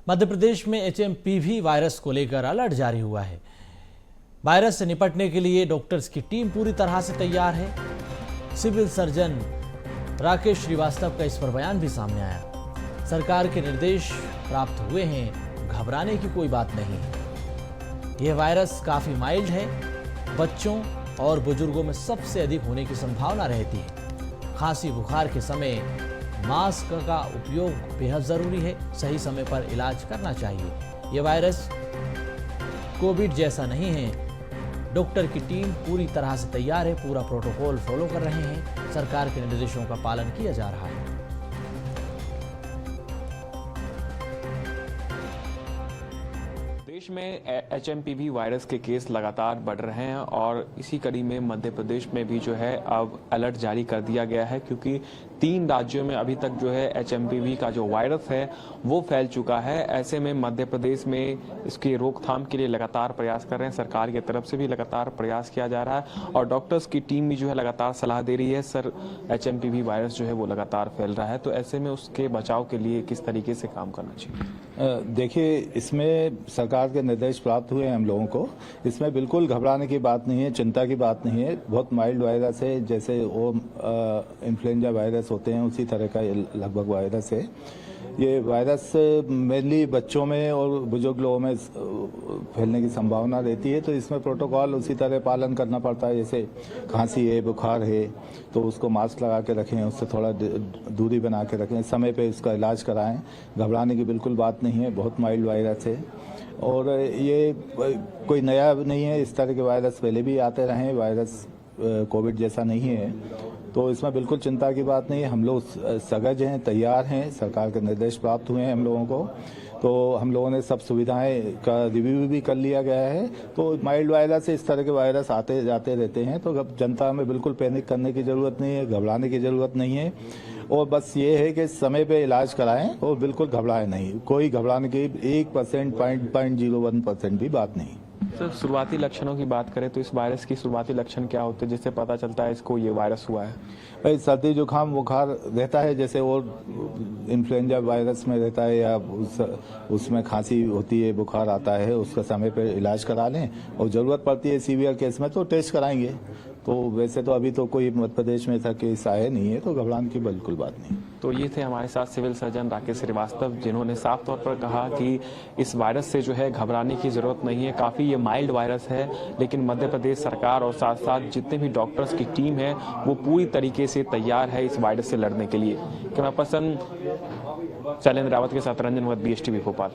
मध्य प्रदेश में HMPV virus को लेकर अलर्ट जारी हुआ है। वायरस से निपटने के लिए डॉक्टर्स की टीम पूरी तरह से तैयार है। सिविल सर्जन राकेश श्रीवास्तव का इस पर बयान भी सामने आया। सरकार के निर्देश प्राप्त हुए हैं, घबराने की कोई बात नहीं है। यह वायरस काफी माइल्ड है। बच्चों और बुजुर्गों में सबसे अधिक होने की संभावना रहती है। खांसी बुखार के समय मास्क का उपयोग बेहद जरूरी है। सही समय पर इलाज करना चाहिए। यह वायरस कोविड जैसा नहीं है। डॉक्टर की टीम पूरी तरह से तैयार है। पूरा प्रोटोकॉल फॉलो कर रहे हैं। सरकार के निर्देशों का पालन किया जा रहा है। देश में एचएमपीवी वायरस के केस लगातार बढ़ रहे हैं और इसी कड़ी में मध्य प्रदेश में भी जो है अब अलर्ट जारी कर दिया गया है, क्योंकि 3 राज्यों में अभी तक जो है एचएमपीवी का जो वायरस है वो फैल चुका है। ऐसे में मध्य प्रदेश में इसकी रोकथाम के लिए लगातार प्रयास कर रहे हैं। सरकार की तरफ से भी लगातार प्रयास किया जा रहा है और डॉक्टर्स की टीम भी जो है लगातार सलाह दे रही है। सर, एचएमपीवी वायरस जो है वो लगातार फैल रहा है, तो ऐसे में उसके बचाव के लिए किस तरीके से काम करना चाहिए? देखिए, इसमें सरकार के निर्देश प्राप्त हुए हैं हम लोगों को। इसमें बिल्कुल घबराने की बात नहीं है, चिंता की बात नहीं है। बहुत माइल्ड वायरस है, जैसे वो इन्फ्लुएंजा वायरस होते हैं उसी तरह का लगभग वायरस है। ये वायरस मेनली बच्चों में और बुजुर्ग लोगों में फैलने की संभावना रहती है, तो इसमें प्रोटोकॉल उसी तरह पालन करना पड़ता है। जैसे खांसी है, बुखार है, तो उसको मास्क लगा के रखें, उससे थोड़ा दूरी बना के रखें, समय पे उसका इलाज कराएं। घबराने की बिल्कुल बात नहीं है, बहुत माइल्ड वायरस है और ये कोई नया नहीं है। इस तरह के वायरस पहले भी आते रहे। वायरस कोविड जैसा नहीं है, तो इसमें बिल्कुल चिंता की बात नहीं है। हम लोग सजग हैं, तैयार हैं। सरकार के निर्देश प्राप्त हुए हैं हम लोगों को, तो हम लोगों ने सब सुविधाएं का रिव्यू भी कर लिया गया है। तो माइल्ड वायरस से इस तरह के वायरस आते जाते रहते हैं, तो जनता में बिल्कुल पैनिक करने की जरूरत नहीं है, घबराने की जरूरत नहीं है। और बस ये है कि समय पे इलाज कराएं और बिल्कुल घबराएं नहीं। कोई घबराने की 1%, 0.01% भी बात नहीं। सर, शुरुआती लक्षणों की बात करें तो इस वायरस की शुरुआती लक्षण क्या होते हैं जिससे पता चलता है इसको ये वायरस हुआ है? भाई, सर्दी जुकाम बुखार रहता है, जैसे वो इन्फ्लुएंजा वायरस में रहता है, या उसमें खांसी होती है, बुखार आता है, उसका समय पर इलाज करा लें और जरूरत पड़ती है सीवियर केस में तो टेस्ट कराएंगे। तो वैसे तो अभी तो कोई मध्य प्रदेश में ऐसा केस आया नहीं है, तो घबराने की बिल्कुल बात नहीं। तो ये थे हमारे साथ सिविल सर्जन राकेश श्रीवास्तव, जिन्होंने साफ तौर पर कहा कि इस वायरस से जो है घबराने की जरूरत नहीं है। काफी ये माइल्ड वायरस है, लेकिन मध्य प्रदेश सरकार और साथ साथ जितने भी डॉक्टर्स की टीम है वो पूरी तरीके से तैयार है इस वायरस से लड़ने के लिए। कैमरा पर्सन शैलेंद्र रावत के साथ रंजन वत, BSTV भोपाल।